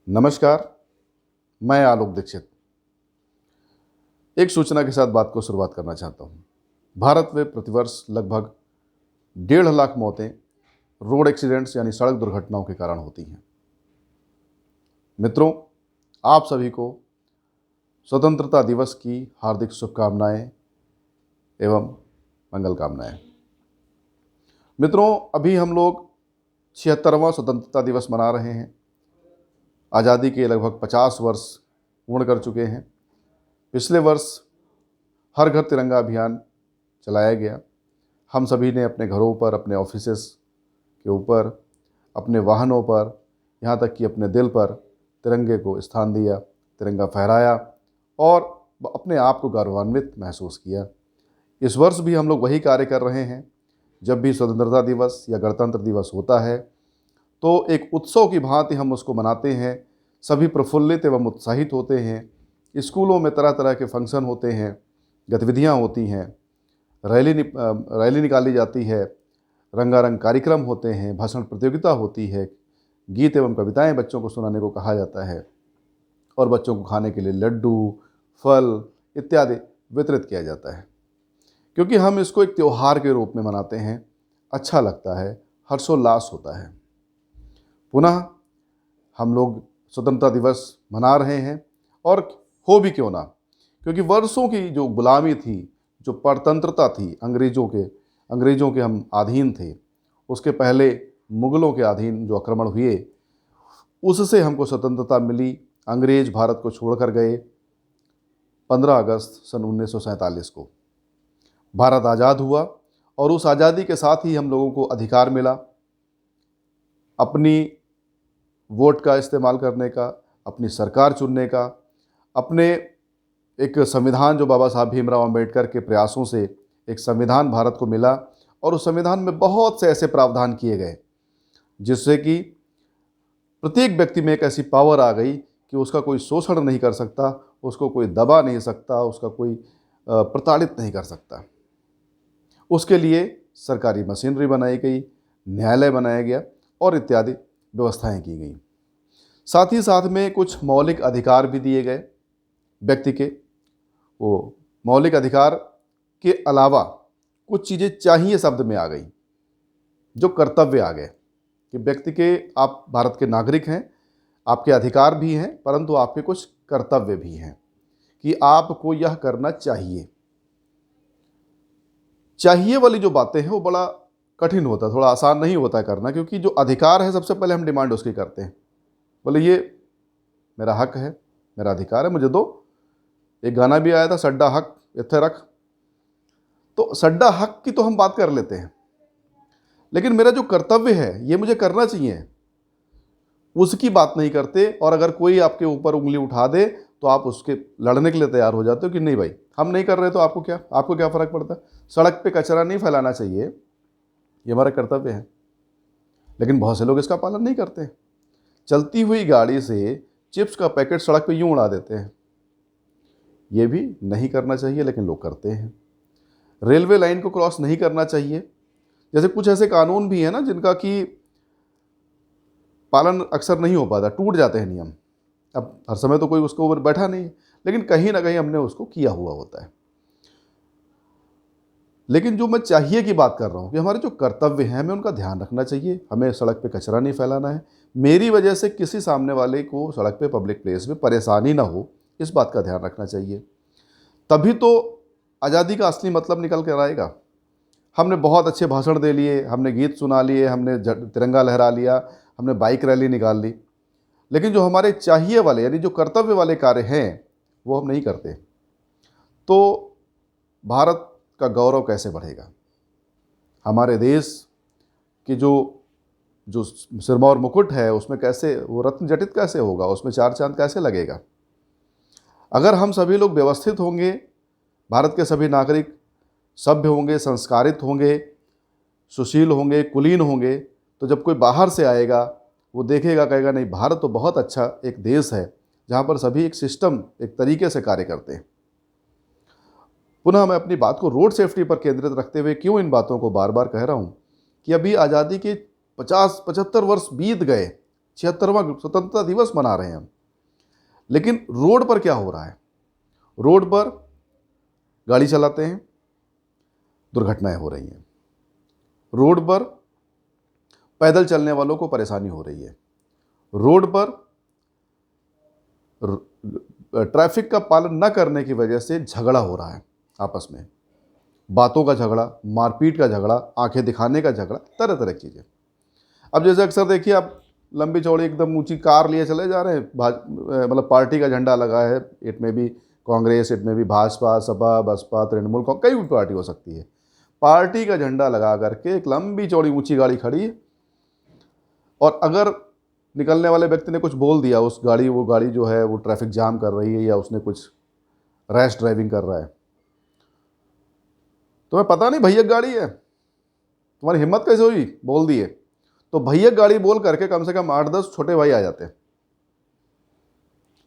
नमस्कार, मैं आलोक दीक्षित एक सूचना के साथ बात को शुरुआत करना चाहता हूँ। भारत में प्रतिवर्ष लगभग 1.5 लाख मौतें रोड एक्सीडेंट्स यानी सड़क दुर्घटनाओं के कारण होती हैं। मित्रों, आप सभी को स्वतंत्रता दिवस की हार्दिक शुभकामनाएं एवं मंगल कामनाएं। मित्रों, अभी हम लोग 76वां स्वतंत्रता दिवस मना रहे हैं। आज़ादी के लगभग 50 वर्ष पूर्ण कर चुके हैं। पिछले वर्ष हर घर तिरंगा अभियान चलाया गया। हम सभी ने अपने घरों पर, अपने ऑफिसेस के ऊपर, अपने वाहनों पर, यहाँ तक कि अपने दिल पर तिरंगे को स्थान दिया, तिरंगा फहराया और अपने आप को गौरवान्वित महसूस किया। इस वर्ष भी हम लोग वही कार्य कर रहे हैं। जब भी स्वतंत्रता दिवस या गणतंत्र दिवस होता है तो एक उत्सव की भांति हम उसको मनाते हैं। सभी प्रफुल्लित एवं उत्साहित होते हैं। स्कूलों में तरह तरह के फंक्शन होते हैं, गतिविधियां होती हैं, रैली निकाली जाती है, रंगारंग कार्यक्रम होते हैं, भाषण प्रतियोगिता होती है, गीत एवं कविताएं बच्चों को सुनाने को कहा जाता है और बच्चों को खाने के लिए लड्डू, फल इत्यादि वितरित किया जाता है। क्योंकि हम इसको एक त्यौहार के रूप में मनाते हैं, अच्छा लगता है, हर्षोल्लास होता है। पुनः हम लोग स्वतंत्रता दिवस मना रहे हैं और हो भी क्यों ना, क्योंकि वर्षों की जो गुलामी थी, जो परतंत्रता थी, अंग्रेज़ों के हम अधीन थे। उसके पहले मुग़लों के अधीन जो आक्रमण हुए, उससे हमको स्वतंत्रता मिली। अंग्रेज़ भारत को छोड़कर गए। 15 अगस्त सन 1947 को भारत आज़ाद हुआ और उस आज़ादी के साथ ही हम लोगों को अधिकार मिला अपनी वोट का इस्तेमाल करने का, अपनी सरकार चुनने का, अपने एक संविधान जो बाबा साहब भीमराव अंबेडकर के प्रयासों से एक संविधान भारत को मिला और उस संविधान में बहुत से ऐसे प्रावधान किए गए जिससे कि प्रत्येक व्यक्ति में एक ऐसी पावर आ गई कि उसका कोई शोषण नहीं कर सकता, उसको कोई दबा नहीं सकता, उसका कोई प्रताड़ित नहीं कर सकता। उसके लिए सरकारी मशीनरी बनाई गई, न्यायालय बनाया गया और इत्यादि व्यवस्थाएं की गई। साथ ही साथ में कुछ मौलिक अधिकार भी दिए गए व्यक्ति के। वो मौलिक अधिकार के अलावा कुछ चीज़ें चाहिए शब्द में आ गई, जो कर्तव्य आ गए कि व्यक्ति के, आप भारत के नागरिक हैं, आपके अधिकार भी हैं परंतु आपके कुछ कर्तव्य भी हैं कि आपको यह करना चाहिए। चाहिए वाली जो बातें हैं वो बड़ा कठिन होता है, थोड़ा आसान नहीं होता है करना, क्योंकि जो अधिकार है सबसे पहले हम डिमांड उसकी करते हैं। बोले ये मेरा हक है, मेरा अधिकार है, मुझे दो। एक गाना भी आया था, सड्डा हक इत्थे रख। तो सड्डा हक की तो हम बात कर लेते हैं, लेकिन मेरा जो कर्तव्य है ये मुझे करना चाहिए, उसकी बात नहीं करते। और अगर कोई आपके ऊपर उंगली उठा दे तो आप उसके लड़ने के लिए तैयार हो जाते हो कि नहीं भाई, हम नहीं कर रहे तो आपको क्या फ़र्क पड़ता है। सड़क पे कचरा नहीं फैलाना चाहिए, ये हमारा कर्तव्य है, लेकिन बहुत से लोग इसका पालन नहीं करते। चलती हुई गाड़ी से चिप्स का पैकेट सड़क पे यूं उड़ा देते हैं। ये भी नहीं करना चाहिए, लेकिन लोग करते हैं। रेलवे लाइन को क्रॉस नहीं करना चाहिए। जैसे कुछ ऐसे कानून भी हैं ना जिनका कि पालन अक्सर नहीं हो पाता, टूट जाते हैं नियम। अब हर समय तो कोई उसके ऊपर बैठा नहीं है, लेकिन कहीं ना कहीं हमने उसको किया हुआ होता है। लेकिन जो मैं चाहिए की बात कर रहा हूँ कि हमारे जो कर्तव्य हैं हमें उनका ध्यान रखना चाहिए। हमें सड़क पे कचरा नहीं फैलाना है। मेरी वजह से किसी सामने वाले को सड़क पे, पब्लिक प्लेस में परेशानी ना हो, इस बात का ध्यान रखना चाहिए। तभी तो आज़ादी का असली मतलब निकल कर आएगा। हमने बहुत अच्छे भाषण दे लिए, हमने गीत सुना लिए, हमने तिरंगा लहरा लिया, हमने बाइक रैली निकाल ली, लेकिन जो हमारे चाहिए वाले यानी जो कर्तव्य वाले कार्य हैं वो हम नहीं करते। तो भारत का गौरव कैसे बढ़ेगा? हमारे देश की जो सिरमौर मुकुट है उसमें कैसे वो रत्न जटित कैसे होगा, उसमें 4 चांद कैसे लगेगा? अगर हम सभी लोग व्यवस्थित होंगे, भारत के सभी नागरिक सभ्य होंगे, संस्कारित होंगे, सुशील होंगे, कुलीन होंगे, तो जब कोई बाहर से आएगा वो देखेगा, कहेगा नहीं, भारत तो बहुत अच्छा एक देश है जहाँ पर सभी एक सिस्टम, एक तरीके से कार्य करते हैं। पुनः मैं अपनी बात को रोड सेफ्टी पर केंद्रित रखते हुए क्यों इन बातों को बार बार कह रहा हूँ कि अभी आज़ादी के 50-75 वर्ष बीत गए, 76वां स्वतंत्रता दिवस मना रहे हैं हम। लेकिन रोड पर क्या हो रहा है? रोड पर गाड़ी चलाते हैं, दुर्घटनाएं हो रही हैं। रोड पर पैदल चलने वालों को परेशानी हो रही है। रोड पर ट्रैफिक का पालन न करने की वजह से झगड़ा हो रहा है आपस में, बातों का झगड़ा, मारपीट का झगड़ा, आंखें दिखाने का झगड़ा, तरह तरह की चीज़ें। अब जैसे अक्सर देखिए, आप लंबी चौड़ी एकदम ऊंची कार लिए चले जा रहे हैं, मतलब पार्टी का झंडा लगा है, इट में भी कांग्रेस, इट में भी भाजपा, सपा, बसपा, तृणमूल, कई भी पार्टी हो सकती है। पार्टी का झंडा लगा करके एक लंबी चौड़ी ऊंची गाड़ी खड़ी है, और अगर निकलने वाले व्यक्ति ने कुछ बोल दिया, वो गाड़ी जो है वो ट्रैफिक जाम कर रही है या उसने कुछ रैश ड्राइविंग कर रहा है, तुम्हें पता नहीं भैया गाड़ी है, तुम्हारी हिम्मत कैसे हुई, बोल दिए। तो भैया गाड़ी बोल करके कम से कम 8-10 छोटे भाई आ जाते हैं।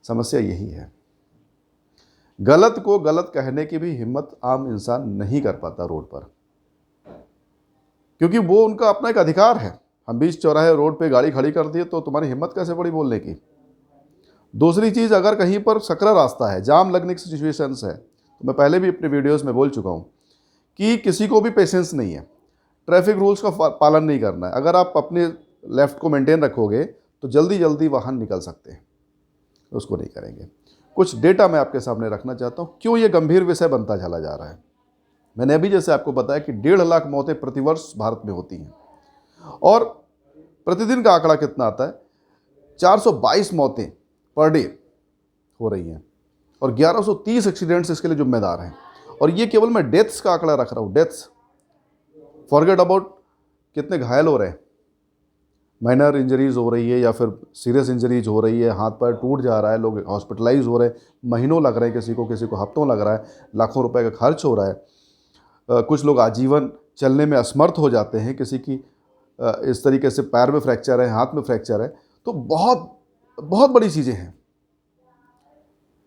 समस्या यही है, गलत को गलत कहने की भी हिम्मत आम इंसान नहीं कर पाता रोड पर, क्योंकि वो उनका अपना एक अधिकार है। हम बीच चौराहे रोड पे गाड़ी खड़ी कर दिए तो तुम्हारी हिम्मत कैसे पड़ी बोलने की। दूसरी चीज़, अगर कहीं पर सकरा रास्ता है, जाम लगने की सिचुएशंस है, तो मैं पहले भी अपने वीडियोस में बोल चुका हूँ कि किसी को भी पेशेंस नहीं है, ट्रैफिक रूल्स का पालन नहीं करना है। अगर आप अपने लेफ्ट को मेंटेन रखोगे तो जल्दी जल्दी वाहन निकल सकते हैं, उसको नहीं करेंगे। कुछ डेटा मैं आपके सामने रखना चाहता हूँ, क्यों ये गंभीर विषय बनता चला जा रहा है। मैंने अभी जैसे आपको बताया कि 1.5 लाख मौतें प्रतिवर्ष भारत में होती हैं, और प्रतिदिन का आंकड़ा कितना आता है, 422 मौतें पर डे हो रही हैं, और 1130 एक्सीडेंट्स इसके लिए जिम्मेदार हैं। और ये केवल मैं डेथ्स का आंकड़ा रख रहा हूँ, डेथ्स, फॉरगेट अबाउट कितने घायल हो रहे हैं, माइनर इंजरीज हो रही है या फिर सीरियस इंजरीज हो रही है, हाथ पैर टूट जा रहा है, लोग हॉस्पिटलाइज हो रहे हैं, महीनों लग रहे हैं, किसी को हफ्तों लग रहा है, लाखों रुपए का खर्च हो रहा है। कुछ लोग आजीवन चलने में असमर्थ हो जाते हैं, किसी की इस तरीके से पैर में फ्रैक्चर है, हाथ में फ्रैक्चर है। तो बहुत बहुत बड़ी चीज़ें हैं।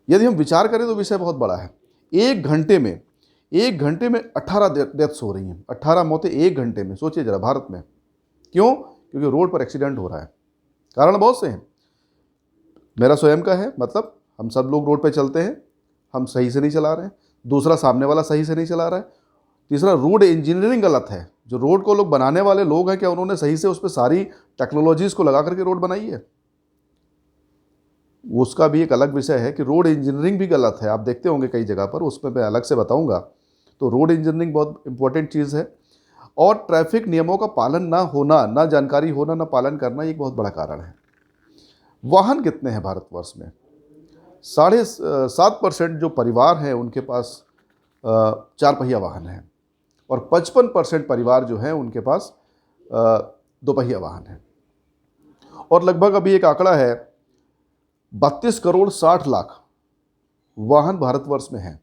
यदि हम विचार करें तो विषय बहुत बड़ा है। एक घंटे में 18 डेथ्स हो रही हैं, 18 मौतें एक घंटे में। सोचिए जरा, भारत में। क्यों? क्योंकि रोड पर एक्सीडेंट हो रहा है। कारण बहुत से हैं, मेरा स्वयं का है, मतलब हम सब लोग रोड पे चलते हैं, हम सही से नहीं चला रहे हैं, दूसरा सामने वाला सही से नहीं चला रहा है, तीसरा रोड इंजीनियरिंग गलत है। जो रोड को लोग बनाने वाले लोग हैं, क्या उन्होंने सही से उस पर सारी टेक्नोलॉजीज को लगा करके रोड बनाई है? उसका भी एक अलग विषय है कि रोड इंजीनियरिंग भी गलत है। आप देखते होंगे कई जगह पर, उसमें मैं अलग से बताऊंगा। तो रोड इंजीनियरिंग बहुत इंपॉर्टेंट चीज़ है, और ट्रैफिक नियमों का पालन ना होना, ना जानकारी होना, ना पालन करना, ये एक बहुत बड़ा कारण है। वाहन कितने हैं भारतवर्ष में? 7.5% जो परिवार हैं उनके पास 4 पहिया वाहन है, और 55% परिवार जो हैं उनके पास 2 पहिया वाहन है। और लगभग अभी एक आंकड़ा है, 32 करोड़ 60 लाख वाहन भारतवर्ष में हैं।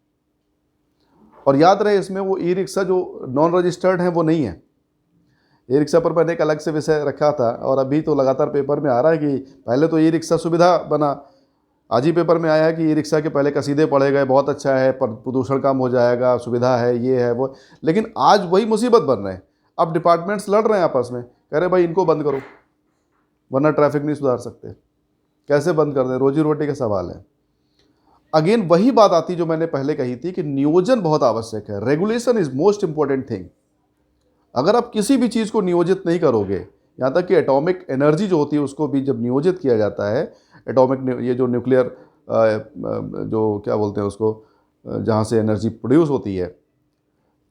और याद रहे, इसमें वो ई रिक्शा जो नॉन रजिस्टर्ड हैं वो नहीं है। ई रिक्शा पर मैंने एक अलग से विषय रखा था, और अभी तो लगातार पेपर में आ रहा है कि पहले तो ई रिक्शा सुविधा बना, आज ही पेपर में आया है कि ई रिक्शा के पहले कसीदे पढ़े गए, बहुत अच्छा है, पर प्रदूषण कम हो जाएगा, सुविधा है, ये है वो। लेकिन आज वही मुसीबत बन रहे हैं। अब डिपार्टमेंट्स लड़ रहे हैं आपस में, कह रहे भाई इनको बंद करो, वरना ट्रैफिक नहीं सुधार सकते। कैसे बंद कर दें? रोजी रोटी का सवाल है। अगेन वही बात आती जो मैंने पहले कही थी कि नियोजन बहुत आवश्यक है। Regulation is most important thing. अगर आप किसी भी चीज़ को नियोजित नहीं करोगे, यहाँ तक कि एटॉमिक एनर्जी जो होती है उसको भी जब नियोजित किया जाता है, एटॉमिक ये जो न्यूक्लियर जो क्या बोलते हैं उसको, जहाँ से एनर्जी प्रोड्यूस होती है,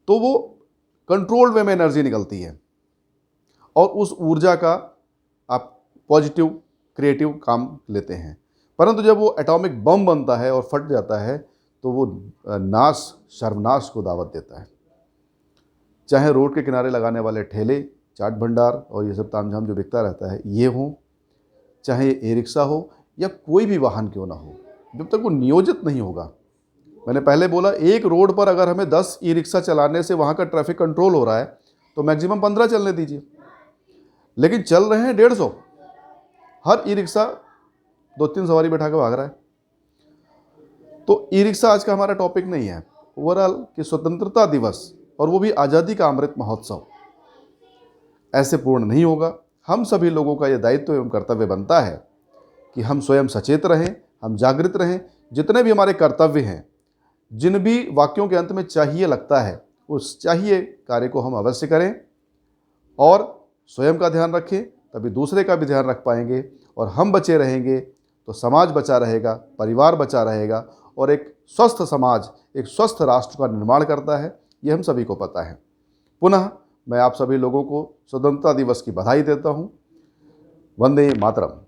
तो वो कंट्रोल्ड वे में एनर्जी निकलती है, और उस ऊर्जा का आप पॉजिटिव क्रिएटिव काम लेते हैं। परंतु जब वो एटॉमिक बम बनता है और फट जाता है, तो वो सर्वनाश को दावत देता है। चाहे रोड के किनारे लगाने वाले ठेले, चाट भंडार और ये सब तामझाम जो बिकता रहता है, ये हो, चाहे ई रिक्शा हो या कोई भी वाहन क्यों ना हो, जब तक वो नियोजित नहीं होगा। मैंने पहले बोला, एक रोड पर अगर हमें 10 ई रिक्शा चलाने से वहाँ का ट्रैफिक कंट्रोल हो रहा है, तो मैक्सिमम 15 चलने दीजिए। लेकिन चल रहे हैं 150, हर ई रिक्शा 2-3 सवारी बैठा के भाग रहा है। तो ई रिक्शा आज का हमारा टॉपिक नहीं है। ओवरऑल कि स्वतंत्रता दिवस, और वो भी आज़ादी का अमृत महोत्सव, ऐसे पूर्ण नहीं होगा। हम सभी लोगों का यह दायित्व एवं कर्तव्य बनता है कि हम स्वयं सचेत रहें, हम जागृत रहें। जितने भी हमारे कर्तव्य हैं, जिन भी वाक्यों के अंत में चाहिए लगता है, उस चाहिए कार्य को हम अवश्य करें और स्वयं का ध्यान रखें, तभी दूसरे का भी ध्यान रख पाएंगे। और हम बचे रहेंगे तो समाज बचा रहेगा, परिवार बचा रहेगा और एक स्वस्थ समाज, एक स्वस्थ राष्ट्र का निर्माण करता है, ये हम सभी को पता है। पुनः मैं आप सभी लोगों को स्वतंत्रता दिवस की बधाई देता हूँ। वंदे मातरम।